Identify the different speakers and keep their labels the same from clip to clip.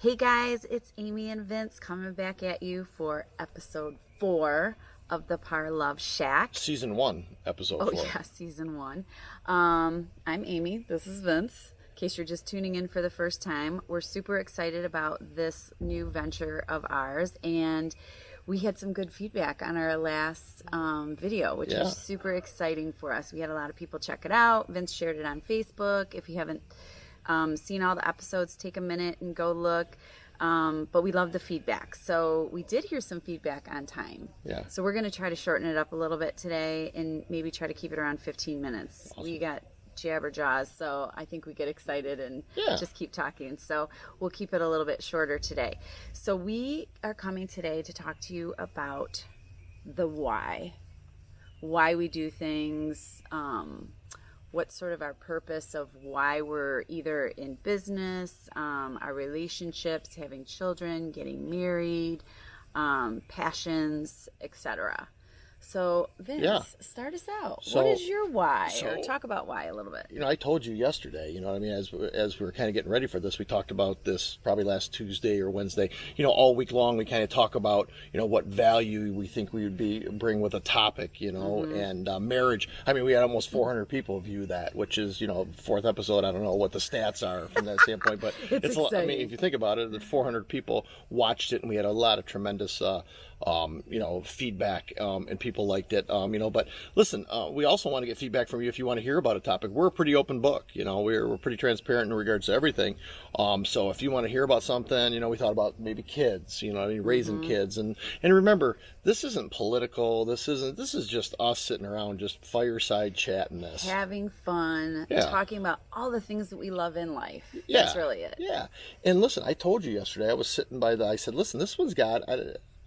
Speaker 1: Hey guys, it's Amy and Vince coming back at you for episode 4 of the par-loveshack.
Speaker 2: Season 1, episode 4.
Speaker 1: Oh yeah, season 1. I'm Amy, this is Vince. In case you're just tuning in for the first time, we're super excited about this new venture of ours, and we had some good feedback on our last video, which was super exciting for us. We had a lot of people check it out. Vince shared it on Facebook. If you haven't seen all the episodes, take a minute and go look. But we love the feedback. So we did hear some feedback on time.
Speaker 2: Yeah.
Speaker 1: So we're going to try to shorten it up a little bit today and maybe try to keep it around 15 minutes. Awesome. We got jabberjaws, so I think we get excited and just keep talking. So we'll keep it a little bit shorter today. So we are coming today to talk to you about the why we do things, what's sort of our purpose of why we're either in business, our relationships, having children, getting married, passions, etc. So, Vince, start us out. What is your why? Or talk about why a little bit.
Speaker 2: You know, I told you yesterday, you know what I mean, as we were kind of getting ready for this, we talked about this probably last Tuesday or Wednesday. You know, all week long we kind of talk about, you know, what value we think we would bring with a topic, you know, and marriage. I mean, we had almost 400 people view that, which is, you know, 4th episode. I don't know what the stats are from that standpoint, but it's I mean, if you think about it, the 400 people watched it, and we had a lot of tremendous you know, feedback, and people liked it, you know, but listen, we also want to get feedback from you if you want to hear about a topic. We're a pretty open book, you know, we're pretty transparent in regards to everything. So if you want to hear about something, you know, we thought about maybe kids, you know, I mean, raising kids, and remember, this isn't political. This is just us sitting around, just fireside chatting this.
Speaker 1: Having fun, talking about all the things that we love in life.
Speaker 2: Yeah.
Speaker 1: That's really it.
Speaker 2: Yeah. And listen, I told you yesterday, I was sitting I said, listen, this one's got,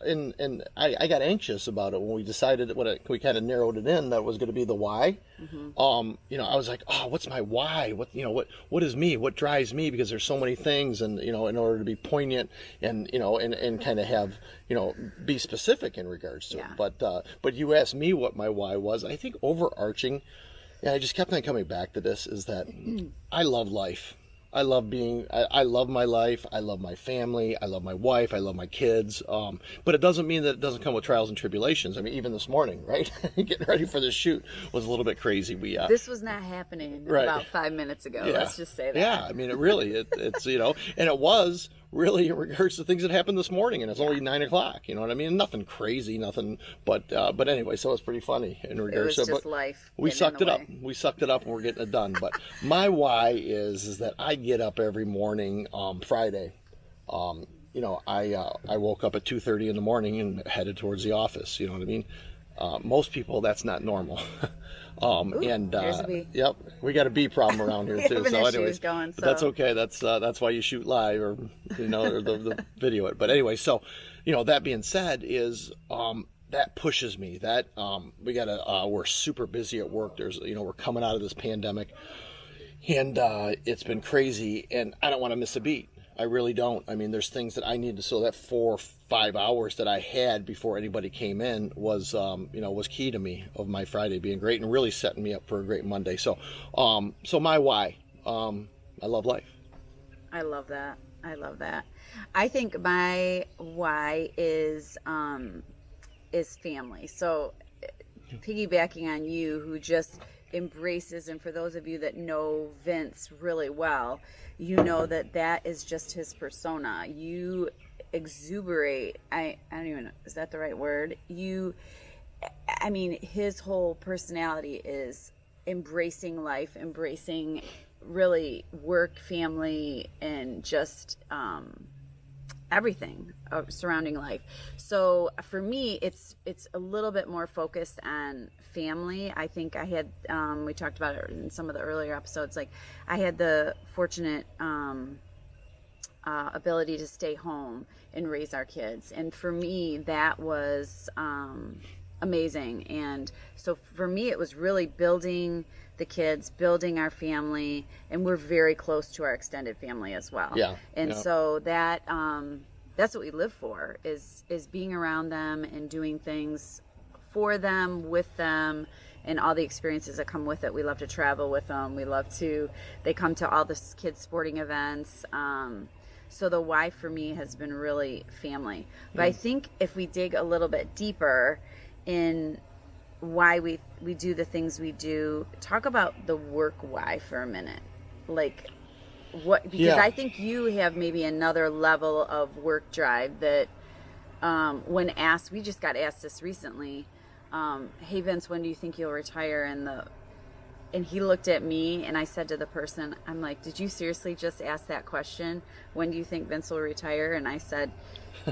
Speaker 2: and I got anxious about it when we decided we kind of narrowed it in that it was going to be the why. You know, I was like, oh, what's my why? What is me? What drives me? Because there's so many things, and you know, in order to be poignant and you know, and kind of have, you know, be specific in regards to it. But you asked me what my why was. I think overarching, and I just kept on coming back to this, is that I love life. I love my life. I love my family. I love my wife. I love my kids. But it doesn't mean that it doesn't come with trials and tribulations. I mean, even this morning, right? Getting ready for this shoot was a little bit crazy.
Speaker 1: This was not happening about 5 minutes ago.
Speaker 2: Yeah.
Speaker 1: Let's just say that.
Speaker 2: Yeah. I mean, it's, you know, and it was really in regards to things that happened this morning, and it's only 9 o'clock. You know what I mean? Nothing crazy, nothing. But anyway, so it's pretty funny in regards to
Speaker 1: it. Was just life.
Speaker 2: We sucked it up. We sucked it up, and we're getting it done. But my why is that I get up every morning, Friday. You know, I woke up at 2:30 in the morning and headed towards the office. You know what I mean? Most people, that's not normal.
Speaker 1: There's a bee.
Speaker 2: Yep, we got a bee problem around here too. So anyways,
Speaker 1: but
Speaker 2: that's okay. That's why you shoot live, or you know, or the video it. But anyway, so you know, that being said, is that pushes me. That we're super busy at work. You know, we're coming out of this pandemic, and it's been crazy, and I don't want to miss a beat. I really don't. I mean, there's things that I need to, so that 4 or 5 hours that I had before anybody came in was, you know, was key to me, of my Friday being great and really setting me up for a great Monday. So, so my why, I love life.
Speaker 1: I love that. I think my why is family. So piggybacking on you, who just embraces, and for those of you that know Vince really well, you know that is just his persona. You exuberate. I don't even know, is that the right word? I mean, his whole personality is embracing life, embracing really work, family, and just everything surrounding life. So for me, it's a little bit more focused on family. I think I had, we talked about it in some of the earlier episodes, like I had the fortunate ability to stay home and raise our kids. And for me, that was amazing. And so for me, it was really building the kids, building our family, and we're very close to our extended family as well.
Speaker 2: Yeah.
Speaker 1: And so that that's what we live for, is being around them and doing things for them, with them, and all the experiences that come with it. We love to travel with them. They come to all the kids' sporting events. So the why for me has been really family. But I think if we dig a little bit deeper in why we do the things we do, talk about the work why for a minute. Like what, because I think you have maybe another level of work drive that when asked, we just got asked this recently, hey Vince, when do you think you'll retire? And he looked at me and I said to the person, I'm like, did you seriously just ask that question? When do you think Vince will retire? And I said,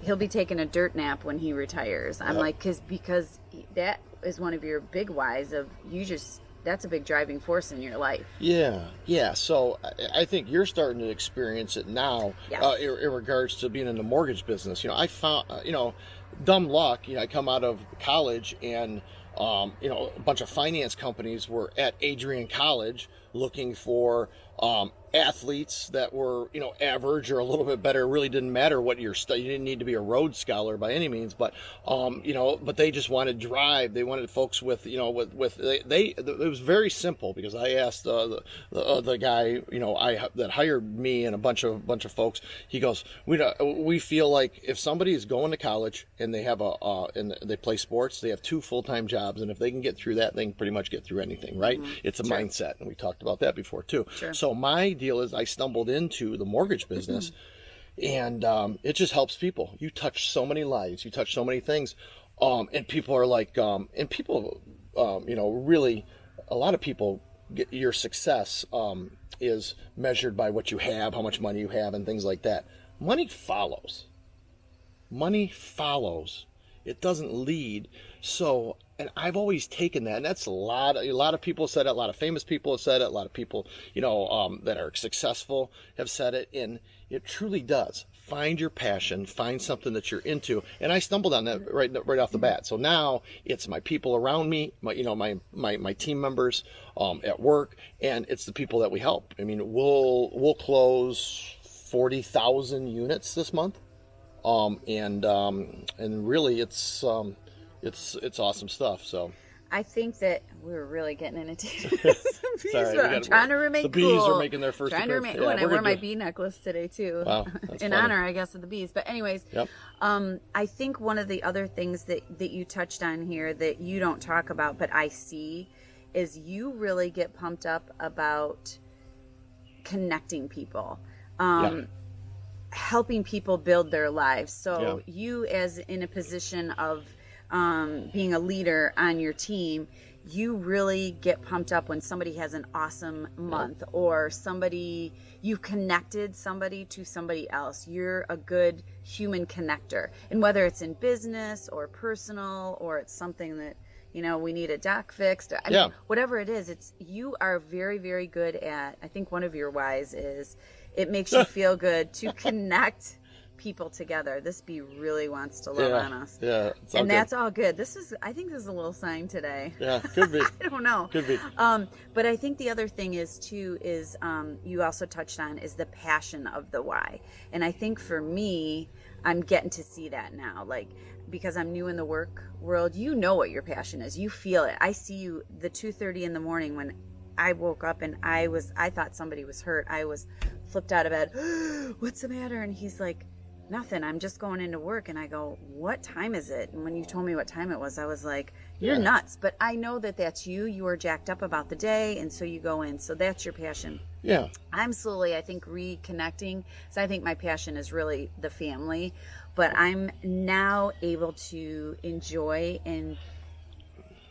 Speaker 1: he'll be taking a dirt nap when he retires. I'm like, because that is one of your big whys of that's a big driving force in your life.
Speaker 2: Yeah. So I think you're starting to experience it now.
Speaker 1: Yes.
Speaker 2: In regards to being in the mortgage business. I found, dumb luck. I come out of college and, a bunch of finance companies were at Adrian College looking for athletes that were, average or a little bit better. It really didn't matter what you didn't need to be a Rhodes Scholar by any means, but, but they just wanted drive. They wanted folks with, it was very simple because I asked the guy, that hired me and a bunch of folks, he goes, we feel like if somebody is going to college and they have and they play sports, they have 2 full-time jobs. And if they can get through that, they can pretty much get through anything, right? Mm-hmm. It's a mindset. And we talked about that before too.
Speaker 1: Sure.
Speaker 2: So my deal is I stumbled into the mortgage business and it just helps people. You touch so many lives, you touch so many things. And people are like, really a lot of people get your success is measured by what you have, how much money you have and things like that. Money follows. It doesn't lead. So, and I've always taken that, and that's a lot of people said it, a lot of famous people have said it, a lot of people, that are successful have said it, and it truly does. Find your passion, find something that you're into. And I stumbled on that right off the bat. So now it's my people around me, my team members at work, and it's the people that we help. I mean, we'll close 40,000 units this month. And really it's awesome stuff. So
Speaker 1: I think that we were really getting into some bees.
Speaker 2: Sorry,
Speaker 1: I'm trying to remain cool.
Speaker 2: The bees are making their first appearance.
Speaker 1: And I wore my bee necklace today too.
Speaker 2: Wow, that's
Speaker 1: in
Speaker 2: funny.
Speaker 1: honor, I guess, of the bees. But anyways, I think one of the other things that you touched on here that you don't talk about, but I see, is you really get pumped up about connecting people. Helping people build their lives. So you, as in a position of being a leader on your team, you really get pumped up when somebody has an awesome month or you've connected somebody to somebody else. You're a good human connector. And whether it's in business or personal or it's something that, we need a dock fixed. I mean, whatever it is, you are very, very good at, I think one of your whys is, it makes you feel good to connect people together. This bee really wants to love on us.
Speaker 2: Yeah.
Speaker 1: And that's all good. I think this is a little sign today.
Speaker 2: Yeah, could be.
Speaker 1: I don't know.
Speaker 2: Could be.
Speaker 1: But I think the other thing is you also touched on is the passion of the why. And I think for me, I'm getting to see that now. Like, because I'm new in the work world, you know what your passion is. You feel it. I see you the 2:30 in the morning when I woke up and I thought somebody was hurt. I was flipped out of bed. What's the matter? And he's like, nothing. I'm just going into work. And I go, what time is it? And when you told me what time it was, I was like, you're nuts. But I know that that's you. You are jacked up about the day. And so you go in. So that's your passion.
Speaker 2: Yeah.
Speaker 1: I'm slowly, I think, reconnecting. So I think my passion is really the family. But I'm now able to enjoy and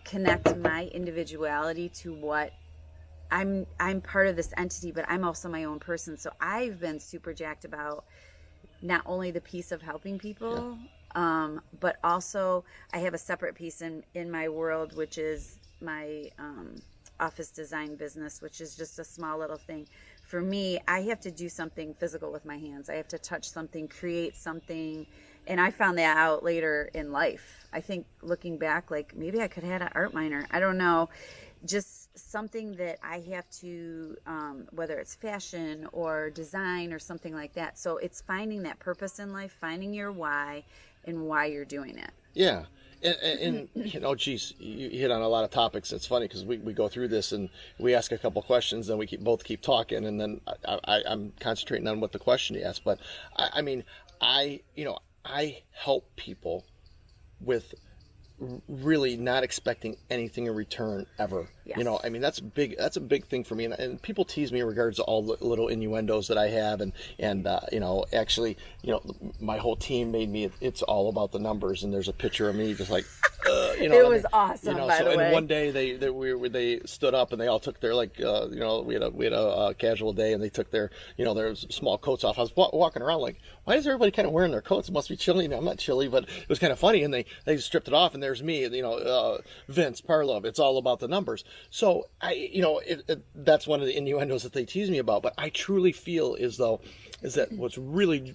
Speaker 1: connect my individuality to what I'm part of this entity, but I'm also my own person. So I've been super jacked about not only the piece of helping people, but also I have a separate piece in my world, which is my office design business, which is just a small little thing. For me, I have to do something physical with my hands. I have to touch something, create something. And I found that out later in life. I think looking back, like maybe I could have had an art minor. I don't know. Just something that I have to, whether it's fashion or design or something like that. So it's finding that purpose in life, finding your why and why you're doing it.
Speaker 2: Yeah. and geez, you hit on a lot of topics. It's funny because we go through this and we ask a couple questions, and we both keep talking, and then I'm concentrating on what the question you asked. But I help people with really not expecting anything in return ever.
Speaker 1: Yes.
Speaker 2: That's big. That's a big thing for me. And people tease me in regards to all the little innuendos that I have. And actually, my whole team made me, it's all about the numbers. And there's a picture of me just like,
Speaker 1: it was awesome, by the way.
Speaker 2: And one day they stood up and they all took their, we had a casual day, and they took their small coats off. I was walking around like, why is everybody kind of wearing their coats? It must be chilly. I'm not chilly, but it was kind of funny. And they stripped it off, and there's me, Vince, par-love. It's all about the numbers. So that's one of the innuendos that they tease me about. But I truly feel is that what's really,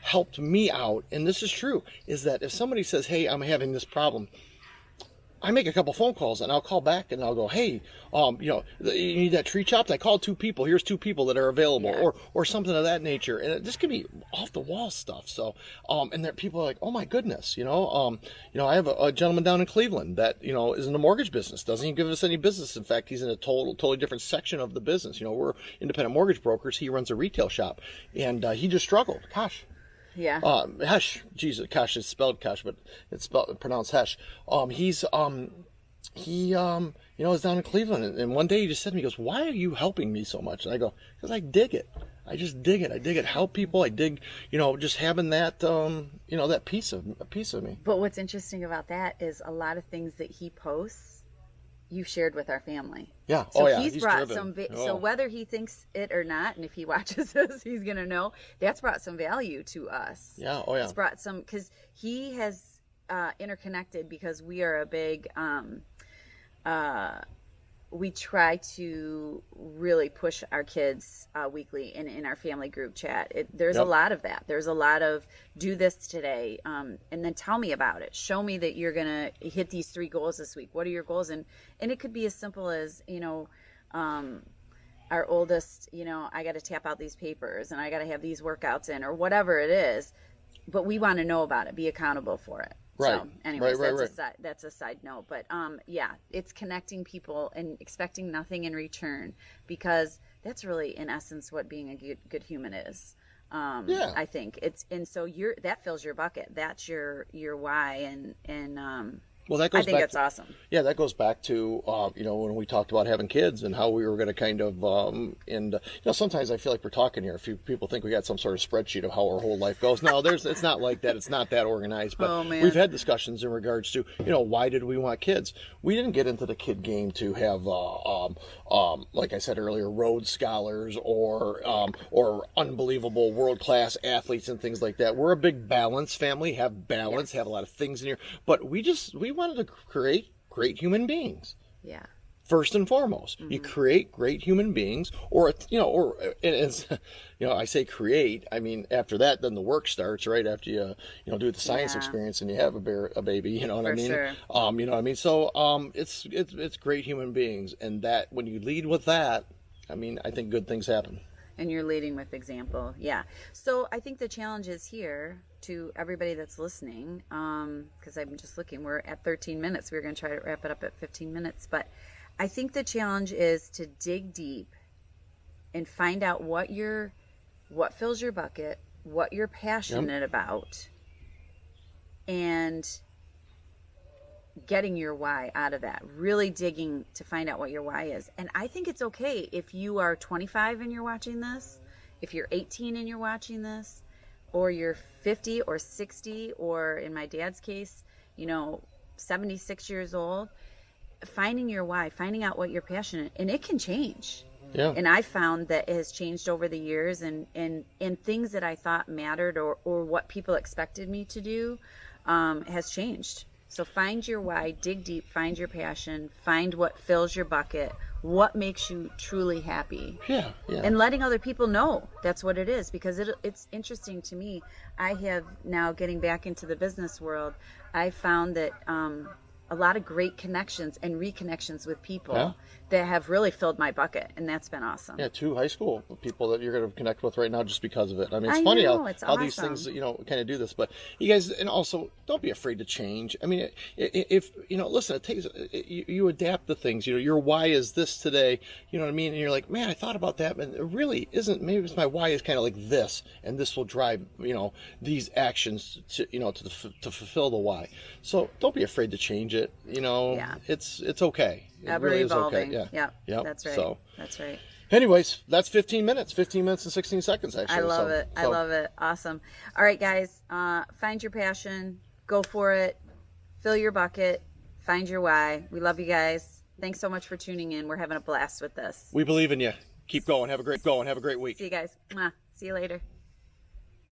Speaker 2: helped me out, and this is true, is that if somebody says, hey, I'm having this problem, I make a couple phone calls, and I'll call back and I'll go, hey, you need that tree chopped? I called 2 people. Here's 2 people that are available,
Speaker 1: yeah.
Speaker 2: or something of that nature. And this could be off the wall stuff. So, and there people are like, oh my goodness, I have a gentleman down in Cleveland that, is in the mortgage business, doesn't even give us any business. In fact, he's in a totally different section of the business. We're independent mortgage brokers. He runs a retail shop, and he just struggled. Gosh.
Speaker 1: Yeah.
Speaker 2: Hesh. Jesus, Kosh is spelled Kosh, but it's pronounced Hesh. He is down in Cleveland, and one day he just said to me, he goes, why are you helping me so much? And I go, because I dig it. I just dig it. I dig it. Help people. I dig, just having that, that piece of me.
Speaker 1: But what's interesting about that is a lot of things that he posts, you've shared with our family.
Speaker 2: Yeah.
Speaker 1: So
Speaker 2: he's
Speaker 1: brought
Speaker 2: driven.
Speaker 1: So whether he thinks it or not, and if he watches this, he's going to know, that's brought some value to us.
Speaker 2: Yeah.
Speaker 1: It's brought some, because he has interconnected, because we are a big, we try to really push our kids weekly in our family group chat. There's a lot of that. There's a lot of, do this today, and then tell me about it. Show me that you're going to hit these 3 goals this week. What are your goals? And it could be as simple as, our oldest, I got to tap out these papers, and I got to have these workouts in, or whatever it is. But we want to know about it, be accountable for it.
Speaker 2: Right.
Speaker 1: So anyways,
Speaker 2: right.
Speaker 1: That's a side note. But it's connecting people and expecting nothing in return, because that's really in essence what being a good human is. I think so that fills your bucket. That's your why, and
Speaker 2: well, that goes
Speaker 1: I think
Speaker 2: back
Speaker 1: that's awesome.
Speaker 2: Yeah, that goes back to, when we talked about having kids and how we were going to kind of, sometimes I feel like we're talking here. A few people think we got some sort of spreadsheet of how our whole life goes. No, it's not like that. It's not that organized. But we've had discussions in regards to, why did we want kids? We didn't get into the kid game to have, like I said earlier, Rhodes Scholars or unbelievable world-class athletes and things like that. We're a big balance family, have balance, have a lot of things in here. But we wanted to create great human beings.
Speaker 1: Yeah.
Speaker 2: First and foremost, you create great human beings, I say create. I mean, after that, then the work starts, right? After you, do the science experience and you have a baby, you know what I mean?
Speaker 1: Sure.
Speaker 2: You know what I mean? So, it's great human beings, and that when you lead with that, I think good things happen.
Speaker 1: And you're leading with example. Yeah. So I think the challenge is here to everybody that's listening, because I'm just looking, we're at 13 minutes. We're going to try to wrap it up at 15 minutes. But I think the challenge is to dig deep and find out what fills your bucket, what you're passionate about, and getting your why out of that, really digging to find out what your why is. And I think it's okay if you are 25 and you're watching this, if you're 18 and you're watching this, or you're 50 or 60, or in my dad's case, 76 years old. Finding your why, finding out what you're passionate, and it can change.
Speaker 2: Yeah.
Speaker 1: And I found that it has changed over the years, and things that I thought mattered or what people expected me to do has changed. So find your why, dig deep, find your passion, find what fills your bucket, what makes you truly happy.
Speaker 2: Yeah.
Speaker 1: And letting other people know that's what it is, because it's interesting to me. I have now, getting back into the business world, I found that a lot of great connections and reconnections with people that have really filled my bucket, and that's been awesome.
Speaker 2: Yeah, 2 high school people that you're going to connect with right now just because of it. I mean, it's
Speaker 1: I
Speaker 2: funny
Speaker 1: know,
Speaker 2: how,
Speaker 1: it's
Speaker 2: how these
Speaker 1: awesome.
Speaker 2: things, you know, kind of do this. But you guys, and also, don't be afraid to change. I mean, if, you know, listen, it takes, you adapt the things. You know, your why is this today, you know what I mean? And you're like, man, I thought about that, but it really isn't. Maybe it's my why is kind of like this, and this will drive, you know, these actions to, you know, to fulfill the why. So don't be afraid to change it. You know,
Speaker 1: Yeah.
Speaker 2: it's okay. It
Speaker 1: Ever
Speaker 2: really
Speaker 1: evolving.
Speaker 2: is okay. Yeah.
Speaker 1: Yep. That's right.
Speaker 2: So.
Speaker 1: That's right.
Speaker 2: Anyways, that's 15 minutes. 15 minutes and 16 seconds, actually.
Speaker 1: I love it. I love it. Awesome. All right, guys. Find your passion. Go for it. Fill your bucket. Find your why. We love you guys. Thanks so much for tuning in. We're having a blast with this.
Speaker 2: We believe in you. Keep going. Have a great week.
Speaker 1: See you guys. Mwah. See you later.